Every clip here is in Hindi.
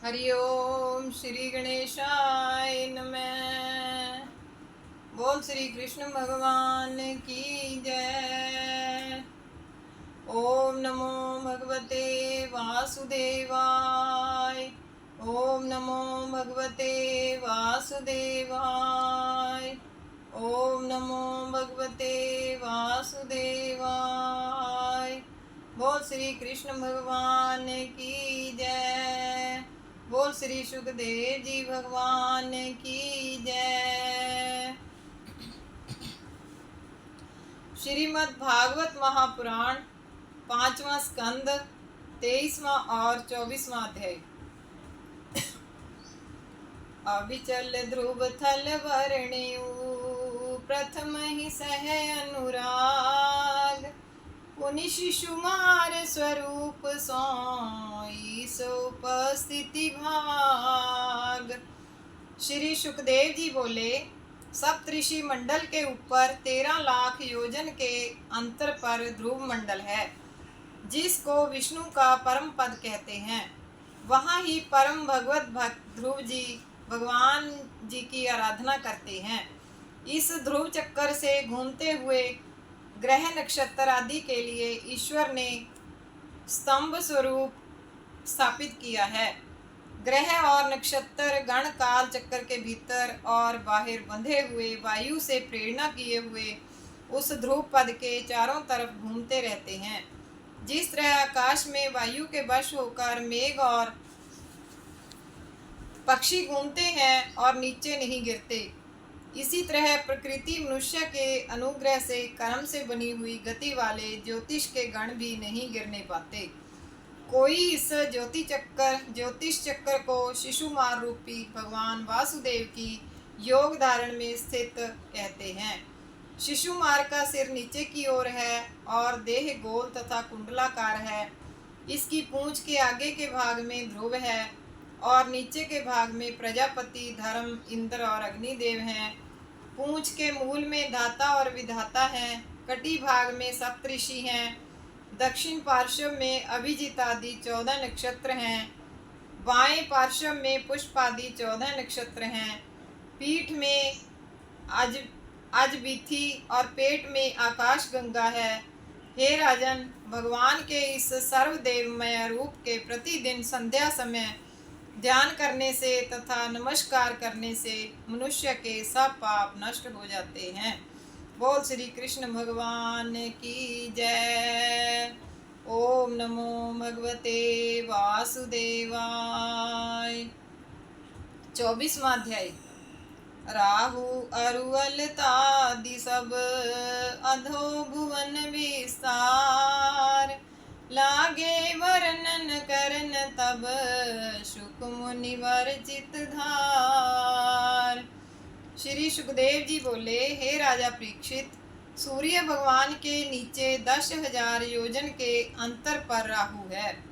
हरि ओम श्री गणेशाय नमः। बोल श्री कृष्ण भगवान की जय। ओम नमो भगवते वासुदेवाय। ओम नमो भगवते वासुदेवाय। ओम नमो भगवते वासुदेवाय। बोल श्री कृष्ण भगवान की जय। बोल श्री सुखदेव जी भगवान की जय। श्रीमद् भागवत महापुराण 5वां स्कंद 23वां और 24वां अध्याय। अविचल ध्रुव थल वर्ण्यु प्रथम ही सह अनुराग। पुनि शिशुमार स्वरूप सोई उपस्थिति भाग। श्री सुखदेव जी बोले, सप्तऋषि मंडल के ऊपर 13 लाख योजन के अंतर पर ध्रुव मंडल है, जिसको विष्णु का परम पद कहते हैं। वहाँ ही परम भगवत भक्त ध्रुव जी भगवान जी की आराधना करते हैं। इस ध्रुव चक्कर से घूमते हुए ग्रह नक्षत्र आदि के लिए ईश्वर ने स्तंभ स्वरूप स्थापित किया है। ग्रह और नक्षत्र गण काल चक्र के भीतर और बाहर बंधे हुए वायु से प्रेरणा किए हुए उस ध्रुव पद के चारों तरफ घूमते रहते हैं। जिस तरह आकाश में वायु के वश होकर मेघ और पक्षी घूमते हैं और नीचे नहीं गिरते, इसी तरह प्रकृति मनुष्य के अनुग्रह से कर्म से बनी हुई गति वाले ज्योतिष के गण भी नहीं गिरने पाते। कोई इस ज्योतिष चक्र को शिशुमार रूपी भगवान वासुदेव की योग धारण में स्थित कहते हैं। शिशुमार का सिर नीचे की ओर है और देह गोल तथा कुंडलाकार है। इसकी पूंछ के आगे के भाग में ध्रुव है और नीचे के भाग में प्रजापति, धर्म, इंद्र और अग्निदेव हैं। पूंछ के मूल में धाता और विधाता हैं। कटी भाग में सप्तऋषि हैं। दक्षिण पार्श्व में अभिजीत आदि 14 नक्षत्र हैं। बाएं पार्श्व में पुष्प आदि 14 नक्षत्र हैं। पीठ में अजबिथि और पेट में आकाश गंगा है। हे राजन, भगवान के इस सर्वदेवमय रूप के प्रतिदिन संध्या समय ध्यान करने से तथा नमस्कार करने से मनुष्य के सब पाप नष्ट हो जाते हैं। बोल श्री कृष्ण भगवान की जय। ओम नमो भगवते वासुदेवाय। 24वां अध्याय। राहु अरुअलतादि सब अधो भुवन विस्तार। लागे वर्णन करन तब शुक मुनि वर्जित धार। श्री सुखदेव जी बोले, हे राजा परीक्षित, सूर्य भगवान के नीचे 10,000 योजन के अंतर पर राहु है,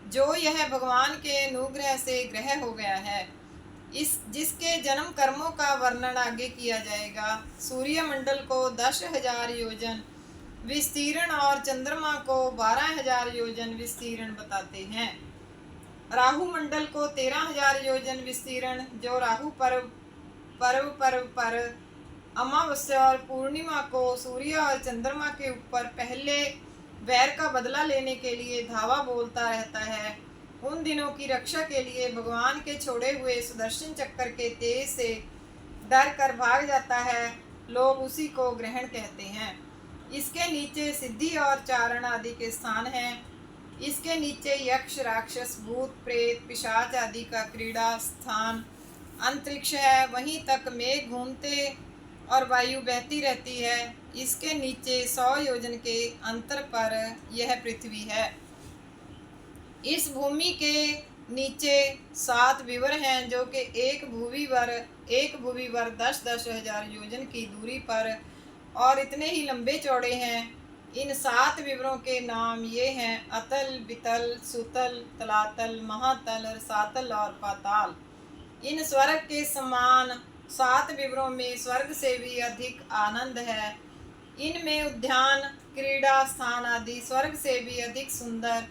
जो यह भगवान के अनुग्रह से ग्रह हो गया है। जिसके जन्म कर्मों का वर्णन आगे किया जाएगा। सूर्य मंडल को 10,000 योजन विस्तीर्ण और चंद्रमा को 12,000 योजन विस्तीर्ण बताते हैं। राहु मंडल को 13,000 योजन विस्तीर्ण, जो राहु पर्व पर अमावस्या और पूर्णिमा को सूर्य और चंद्रमा के ऊपर पहले वैर का बदला लेने के लिए धावा बोलता रहता है। उन दिनों की रक्षा के लिए भगवान के छोड़े हुए सुदर्शन चक्र के तेज से डर कर भाग जाता है। लोग उसी को ग्रहण कहते हैं। इसके नीचे सिद्धि और चारण आदि के स्थान हैं। इसके नीचे यक्ष, राक्षस, भूत, प्रेत, पिशाच आदि का क्रीड़ा स्थान अंतरिक्ष है। वहीं तक मेघ घूमते और वायु बहती रहती है। इसके नीचे 100 योजन के अंतर पर यह पृथ्वी है। इस भूमि के नीचे 7 विवर हैं, जो कि एक भूवि वर 10,000 योजन की दूरी पर और इतने ही लंबे चौड़े हैं। इन 7 विवरों के नाम ये हैं: अतल, वितल, सुतल, तलातल, महातल, रसातल और पाताल। इन स्वर्ग के समान 7 विवरों में स्वर्ग से भी अधिक आनंद है। इनमें उद्यान, क्रीड़ा स्थान आदि स्वर्ग से भी अधिक सुंदर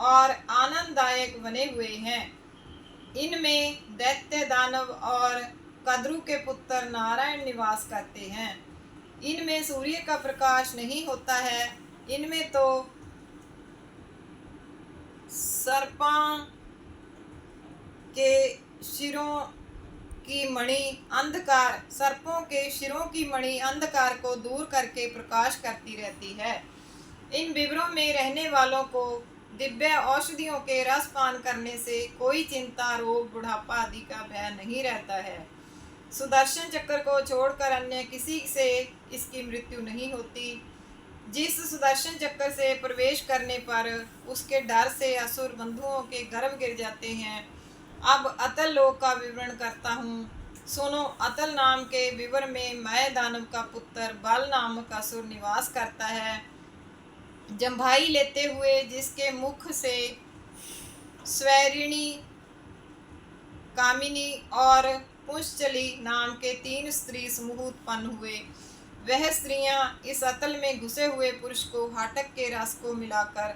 और आनंददायक बने हुए हैं। इनमें दैत्य, दानव और कद्रु के पुत्र नारायण निवास करते हैं। इनमें सूर्य का प्रकाश नहीं होता है। इनमें तो सर्पों के शिरों की मणि अंधकार को दूर करके प्रकाश करती रहती है। इन विवरों में रहने वालों को दिव्य औषधियों के रस पान करने से कोई चिंता, रोग, बुढ़ापा आदि का भय नहीं रहता है। सुदर्शन चक्र को छोड़कर अन्य किसी से इसकी मृत्यु नहीं होती। जिस सुदर्शन चक्र से प्रवेश करने पर उसके डर से असुर बंधुओं के गर्भ गिर जाते हैं। अब अतल लोक का विवरण करता हूँ, सुनो। अतल नाम के विवर में मय दानव का पुत्र बल नामक असुर निवास करता है। जम्भाई लेते हुए जिसके मुख से स्वैरिणी, कामिनी और पुंश्चली नाम के 3 स्त्री समूह उत्पन्न हुए, वह स्त्रियां इस अतल में घुसे हुए पुरुष को हाटक के रस को मिलाकर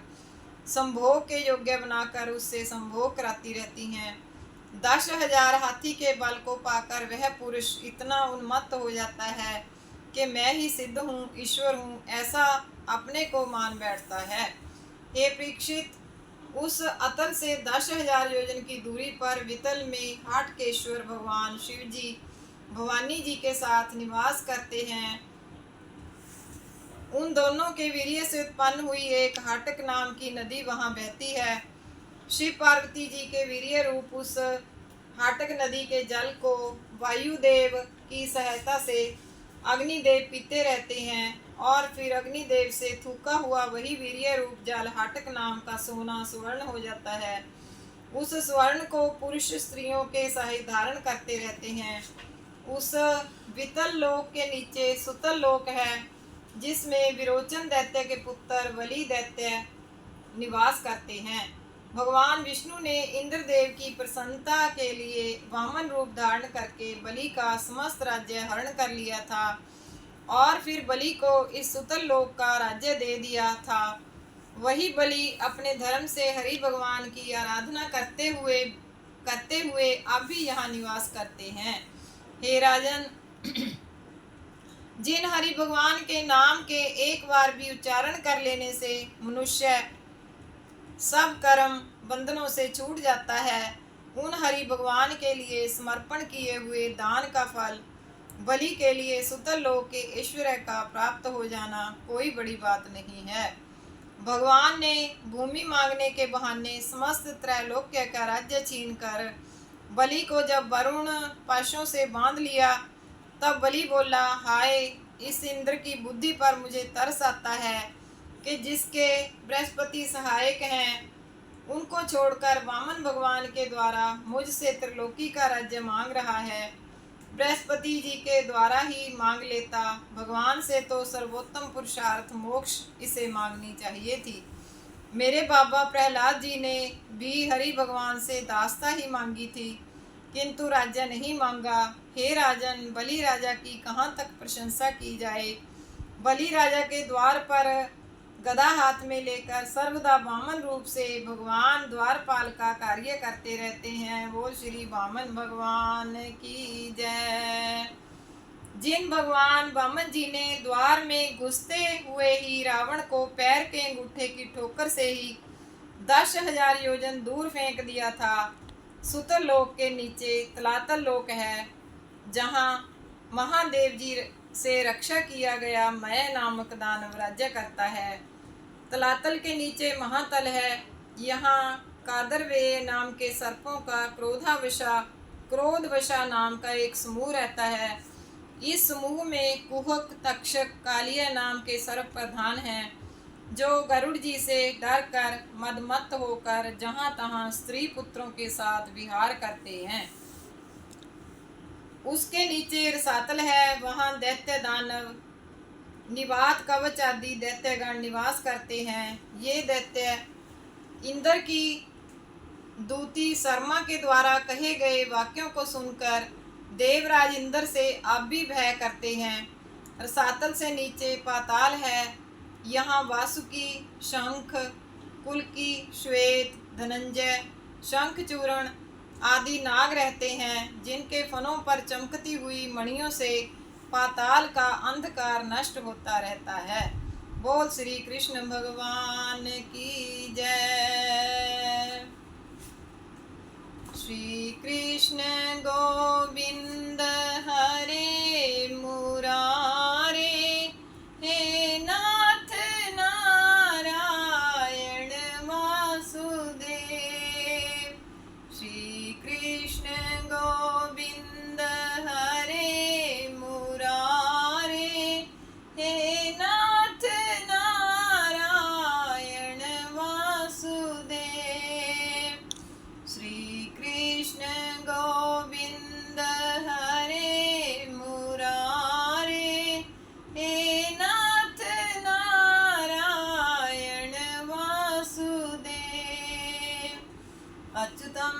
संभोग के योग्य बनाकर उससे संभोग कराती रहती हैं। 10,000 हाथी के बल को पाकर वह पुरुष इतना उन्मत्त हो जाता है कि मैं ही सिद्ध हूँ, ईश्वर हूँ, ऐसा अपने को मान बैठता है। हे परीक्षित, उस अतल से 10,000 योजन की दूरी पर वितल में हाटकेश्वर भगवान शिव जी भवानी जी के साथ निवास करते हैं। उन दोनों के वीर्य से उत्पन्न हुई एक हाटक नाम की नदी वहां बहती है। शिव पार्वती जी के वीर्य रूप उस हाटक नदी के जल को वायुदेव की सहायता से अग्निदेव पीते रहते हैं और फिर अग्निदेव से थूका हुआ वही वीर्य रूप जल हाटक नाम का सोना स्वर्ण हो जाता है। उस स्वर्ण को पुरुष स्त्रियों के सहित धारण करते रहते हैं। उस वितल लोक के नीचे सुतल लोक है, जिसमें विरोचन दैत्य के पुत्र बलि दैत्य निवास करते हैं। भगवान विष्णु ने इंद्रदेव की प्रसन्नता के लिए वामन रूप धारण करके बलि का समस्त राज्य हरण कर लिया था और फिर बलि को इस सुतल लोक का राज्य दे दिया था। वही बलि अपने धर्म से हरि भगवान की आराधना करते हुए अब भी यहाँ निवास करते हैं। हे राजन, जिन हरि भगवान के नाम के एक बार भी उच्चारण कर लेने से मनुष्य सब कर्म बंधनों से छूट जाता है, उन हरि भगवान के लिए समर्पण किए हुए दान का फल बलि के लिए सुतल लोक के ऐश्वर्य का प्राप्त हो जाना कोई बड़ी बात नहीं है। भगवान ने भूमि मांगने के बहाने समस्त त्रैलोक्य का राज्य छीन कर बलि को जब वरुण पाशों से बांध लिया, तब बलि बोला, हाय, इस इंद्र की बुद्धि पर मुझे तरस आता है कि जिसके बृहस्पति सहायक हैं, उनको छोड़कर वामन भगवान के द्वारा मुझसे त्रिलोकी का राज्य मांग रहा है। बृहस्पति जी के द्वारा ही मांग लेता, भगवान से तो सर्वोत्तम पुरुषार्थ मोक्ष इसे मांगनी चाहिए थी। मेरे बाबा प्रहलाद जी ने भी हरि भगवान से दास्ता ही मांगी थी, किंतु राज्य नहीं मांगा। हे राजन, बलि राजा की कहाँ तक प्रशंसा की जाए। बलि राजा के द्वार पर गदा हाथ में लेकर सर्वदा वामन रूप से भगवान द्वारपाल का कार्य करते रहते हैं। वो श्री वामन भगवान की जय। जिन भगवान वामन जी ने द्वार में घुसते हुए ही रावण को पैर के अंगूठे की ठोकर से ही 10,000 योजन दूर फेंक दिया था, सुतल लोक के नीचे तलातल लोक है, जहाँ महादेव जी से रक्षा किया गया मय नामक दानव राज्य करता है। तलातल के नीचे महातल है, यहाँ कादरवेय नाम के सर्पों का क्रोधवशा नाम का एक समूह रहता है। इस समूह में कुहक, तक्षक, कालिया नाम के सर्प प्रधान हैं, जो गरुड़ जी से डर कर मदमत्त होकर जहाँ तहाँ स्त्री पुत्रों के साथ विहार करते हैं। उसके नीचे रसातल है, वहाँ दैत्य, दानव, निवात, कवच आदि दैत्यगण निवास करते हैं। ये दैत्य इंद्र की दूती शर्मा के द्वारा कहे गए वाक्यों को सुनकर देवराज इंद्र से अब भी भय करते हैं। रसातल से नीचे पाताल है, यहाँ वासुकी, शंख, कुलकी, श्वेत, धनंजय, शंखचूर्ण, आदि नाग रहते हैं, जिनके फनों पर चमकती हुई मणियों से पाताल का अंधकार नष्ट होता रहता है। बोल श्री कृष्ण भगवान की जय। श्री कृष्ण गोविंद हरे मुरारे, हे नाथ नारायण वासुदेव। श्री कृष्ण गोविंद हरे मुरारे, हे नाथ नारायण वासुदेव। श्री कृष्ण गोविंद हरे मुरारे, हे नाथ नारायण वासुदेव। अच्युतं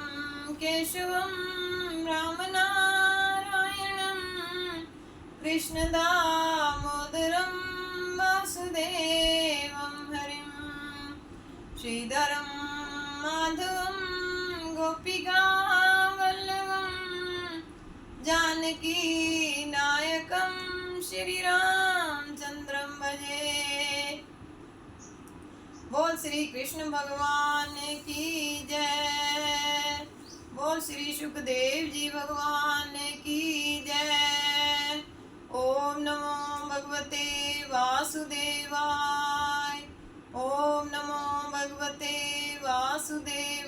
केशवं रामनारायणं, कृष्णदामोदरं वासुदेवं हरिं, श्रीधरं माधवं गोपिकावल्लभं, जानकी नायकं श्रीरामचन्द्रं भजे। बोल श्री कृष्ण भगवान की जय। बोल श्री सुखदेव जी भगवान की जय। ओम नमो भगवते वासुदेवाय। ओम नमो भगवते वासुदेवाय।